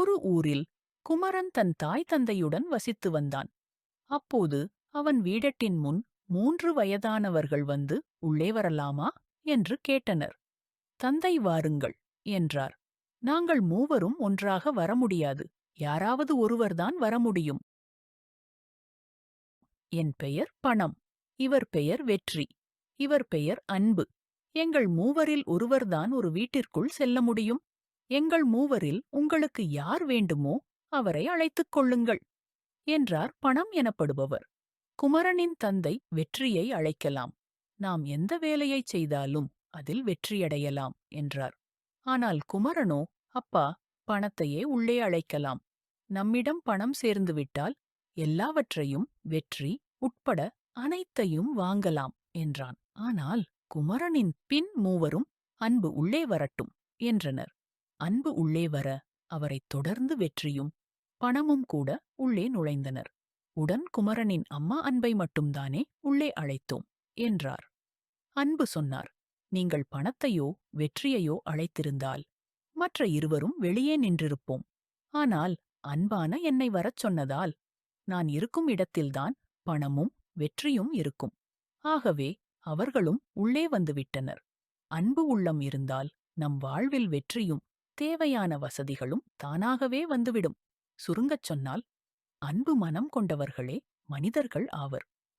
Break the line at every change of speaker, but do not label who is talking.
ஒரு ஊரில் குமரன் தன் தாய் தந்தையுடன் வசித்து வந்தான். அப்போது அவன் வீடட்டின் முன் 3 வயதானவர்கள் வந்து உள்ளே வரலாமா என்று கேட்டனர். தந்தை வாருங்கள் என்றார். நாங்கள் மூவரும் ஒன்றாக வர முடியாது. யாராவது ஒருவர்தான் வர முடியும். என் பெயர் பணம். இவர் பெயர் வெற்றி. இவர் பெயர் அன்பு. எங்கள் மூவரில் ஒருவர்தான் ஒரு வீட்டிற்குள் செல்ல முடியும். எங்கள் மூவரில் உங்களுக்கு யார் வேண்டுமோ அவரை அழைத்துக் கொள்ளுங்கள் என்றார் பணம் எனப்படுபவர். குமரனின் தந்தை வெற்றியை அழைக்கலாம். நாம் எந்த வேலையைச் செய்தாலும் அதில் வெற்றியடையலாம் என்றார். ஆனால் குமரனோ, அப்பா, பணத்தையே உள்ளே அழைக்கலாம். நம்மிடம் பணம் சேர்ந்துவிட்டால் எல்லாவற்றையும் வெற்றி உட்பட அனைத்தையும் வாங்கலாம் என்றான். ஆனால் குமரனின் பின் மூவரும் அன்பு உள்ளே வரட்டும் என்றனர். அன்பு உள்ளே வர அவரைத் தொடர்ந்து வெற்றியும் பணமும் கூட உள்ளே நுழைந்தனர். உடன் குமரனின் அம்மா அன்பை மட்டும்தானே உள்ளே அழைத்தோம் என்றார். அன்பு சொன்னார், நீங்கள் பணத்தையோ வெற்றியையோ அழைத்திருந்தால் மற்ற இருவரும் வெளியே நின்றிருப்போம். ஆனால் அன்பான என்னை வரச் சொன்னதால் நான் இருக்கும் இடத்தில்தான் பணமும் வெற்றியும் இருக்கும். ஆகவே அவர்களும் உள்ளே வந்துவிட்டனர். அன்பு உள்ளம் இருந்தால் நம் வாழ்வில் வெற்றியும் தேவையான வசதிகளும் தானாகவே வந்துவிடும். சுருங்கச் சொன்னால், அன்பு மனம் கொண்டவர்களே மனிதர்கள் ஆவர்.